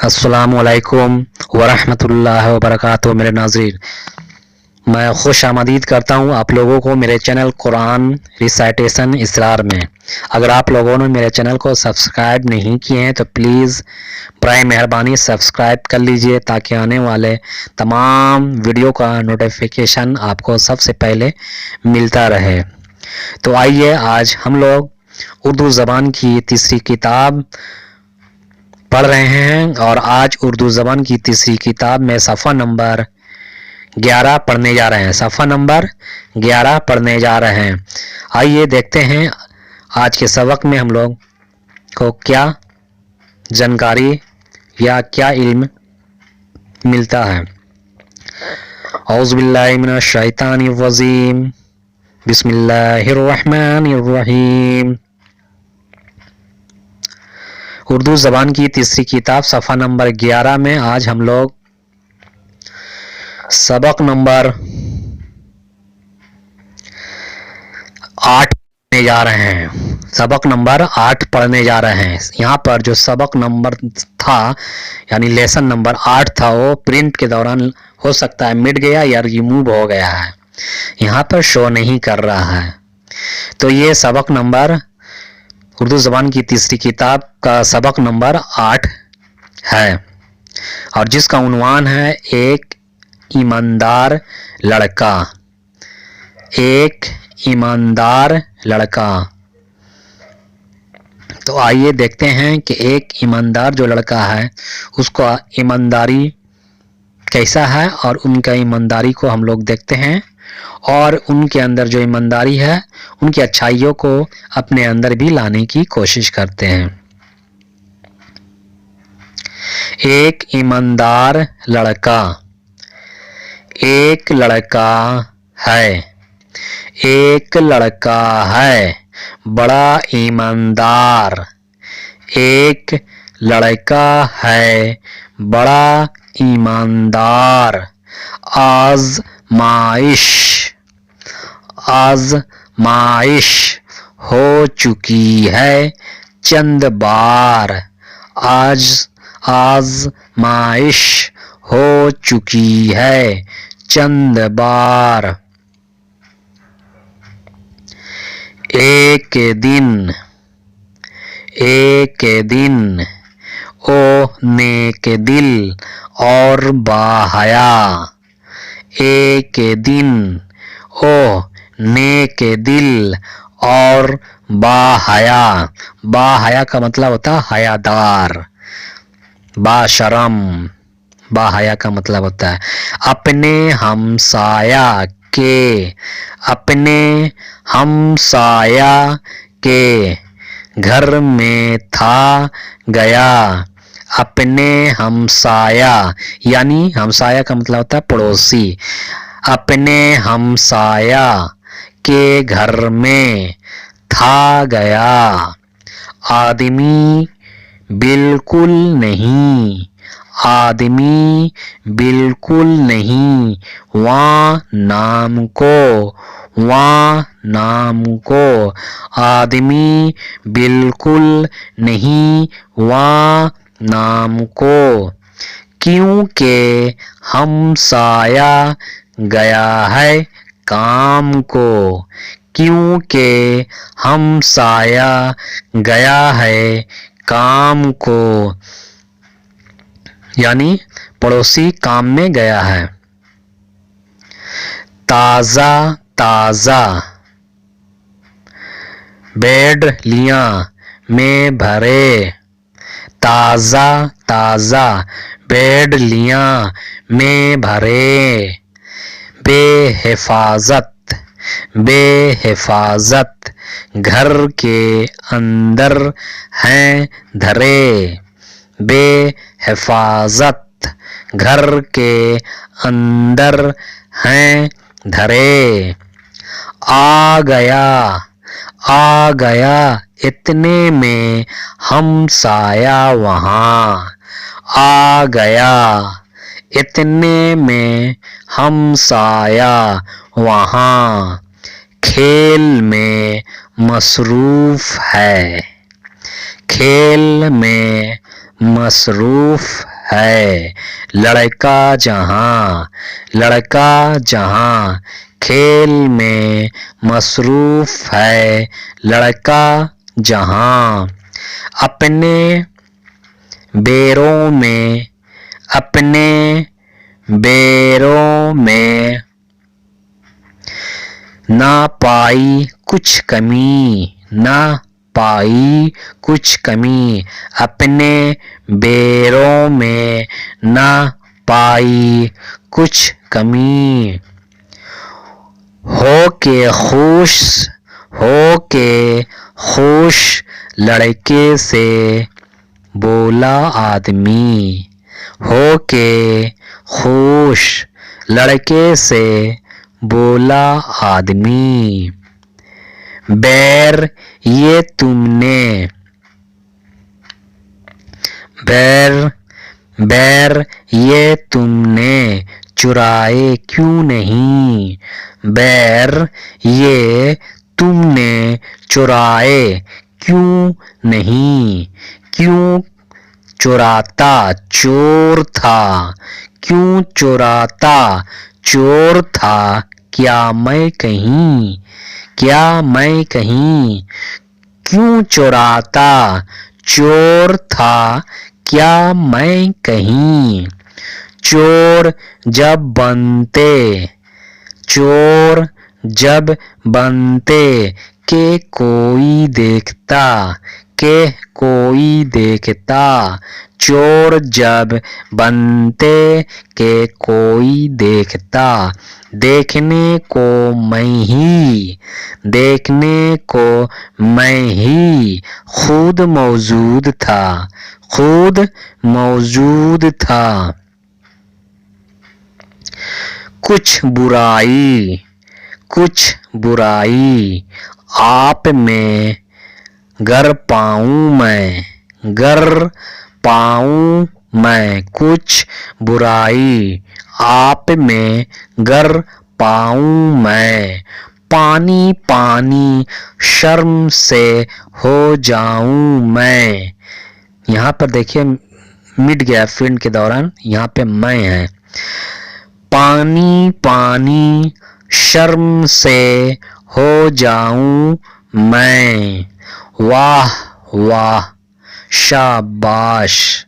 अस्सलामुअलैकुम वरहमतुल्लाहि वबरकातुहू। मेरे नाज़रीन, मैं खुश आमदीद करता हूँ आप लोगों को मेरे चैनल कुरान रिसाइटेशन इसरार में। अगर आप लोगों ने मेरे चैनल को सब्सक्राइब नहीं किए हैं तो प्लीज़ बराए मेहरबानी सब्सक्राइब कर लीजिए, ताकि आने वाले तमाम वीडियो का नोटिफिकेशन आपको सबसे पहले मिलता रहे। तो आइए, आज हम लोग उर्दू ज़बान की तीसरी किताब पढ़ रहे हैं और आज उर्दू ज़बान की तीसरी किताब में सफ़ा नंबर 11 पढ़ने जा रहे हैं। सफ़ा नंबर 11 पढ़ने जा रहे हैं। आइए देखते हैं आज के सबक में हम लोग को क्या जानकारी या क्या इल्म मिलता है। औज़ु बिल्लाहि मिनश शैतानिर रजीम, बिस्मिल्लाहिर रहमानिर रहीम। उर्दू ज़बान की तीसरी किताब सफ़ा नंबर 11 में आज हम लोग सबक नंबर 8 पढ़ने जा रहे हैं। सबक नंबर 8 पढ़ने जा रहे हैं। यहाँ पर जो सबक नंबर था यानी लेसन नंबर 8 था, वो प्रिंट के दौरान हो सकता है मिट गया या रिमूव हो गया है, यहाँ पर शो नहीं कर रहा है। तो ये सबक नंबर उर्दू ज़बान की तीसरी किताब का सबक नंबर 8 है और जिसका उन्वान है एक ईमानदार लड़का। एक ईमानदार लड़का। तो आइए देखते हैं कि एक ईमानदार जो लड़का है उसका ईमानदारी कैसा है, और उनका ईमानदारी को हम लोग देखते हैं और उनके अंदर जो ईमानदारी है उनकी अच्छाइयों को अपने अंदर भी लाने की कोशिश करते हैं। एक ईमानदार लड़का। एक लड़का है। एक लड़का है बड़ा ईमानदार। एक लड़का है बड़ा ईमानदार। आज़माइश। आज़माइश हो चुकी है चंद बार। आज़माइश हो चुकी है चंद बार। एक दिन। एक दिन ओ नेक दिल और बाहया। एक दिन ओ नेक दिल और बाहया। बाहया का मतलब होता है हयादार, बाशरम। बाहया का मतलब होता है अपने हमसाया के। अपने हमसाया के घर में था गया। अपने हमसाया यानी हमसाया का मतलब होता है पड़ोसी। अपने हमसाया के घर में था गया। आदमी बिल्कुल नहीं। आदमी बिल्कुल नहीं वहाँ नाम को। वहाँ नाम को। आदमी बिल्कुल नहीं वहाँ नाम को। क्योंकि हमसाया गया है काम को। क्योंकि हमसाया गया है काम को यानी पड़ोसी काम में गया है। ताज़ा ताज़ा बेडलियाँ में भरे। ताज़ा ताज़ा बेडलियाँ में भरे। बेहिफाजत। बेहिफाजत घर के अंदर हैं धरे। बेहिफाजत घर के अंदर हैं धरे। आ गया। आ गया इतने में हमसाया वहाँ। आ गया इतने में हमसाया वहाँ। खेल में मसरूफ है। खेल में मसरूफ है। लड़का जहाँ खेल में मसरूफ है। लड़का जहाँ अपने बेरों में ना पाई कुछ कमी। अपने बेरों में ना पाई कुछ कमी। हो के खुश लड़के से बोला आदमी। हो के खुश लड़के से बोला आदमी। बैर ये तुमने चुराए क्यों नहीं। बैर ये तुमने चुराए क्यों नहीं। क्यों चुराता चोर था। क्यों चुराता चोर था। क्या मैं कहीं। क्यों चुराता चोर था। क्या मैं कहीं। चोर जब बनते के कोई देखता। चोर जब बनते के कोई देखता। देखने को मैं ही खुद मौजूद था। कुछ बुराई आप में गर पाऊं मैं। कुछ बुराई आप में गर पाऊं मैं। पानी शर्म से हो जाऊं मैं। यहाँ पर देखिए मिट गया फील्ड के दौरान, यहाँ पे मैं है। पानी शर्म से हो जाऊं मैं। वाह शाबाश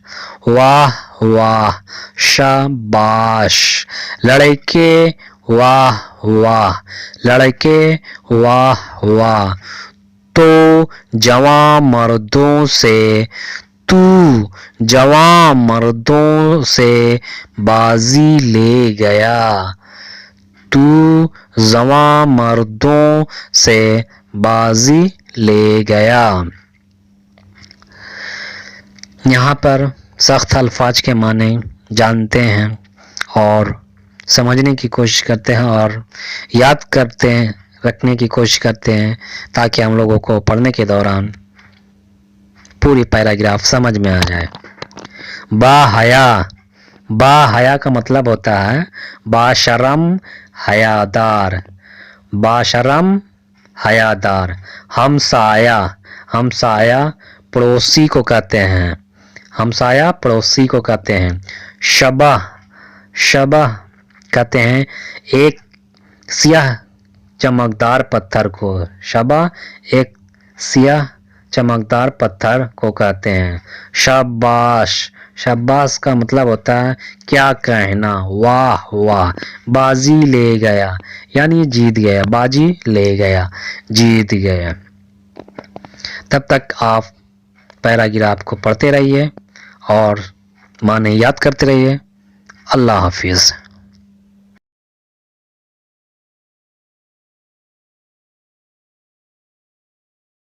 लड़के। वाह तो जवां मर्दों से बाजी ले गया। तू जवां मर्दों से बाजी ले गया। यहाँ पर सख्त अल्फाज के माने जानते हैं और समझने की कोशिश करते हैं और याद करते हैं, रखने की कोशिश करते हैं, ताकि हम लोगों को पढ़ने के दौरान पूरी पैराग्राफ समझ में आ जाए। बाहया का मतलब होता है बाशरम हयादार। हमसाया पड़ोसी को कहते हैं। शबह कहते हैं एक सियाह चमकदार पत्थर को। शबह एक सियाह चमकदार पत्थर को कहते हैं। शाबाश का मतलब होता है क्या कहना। वाह बाजी ले गया यानी जीत गया। बाजी ले गया, जीत गया। तब तक आप पैराग्राफ को पढ़ते रहिए और माने याद करते रहिए। अल्लाह हाफिज़।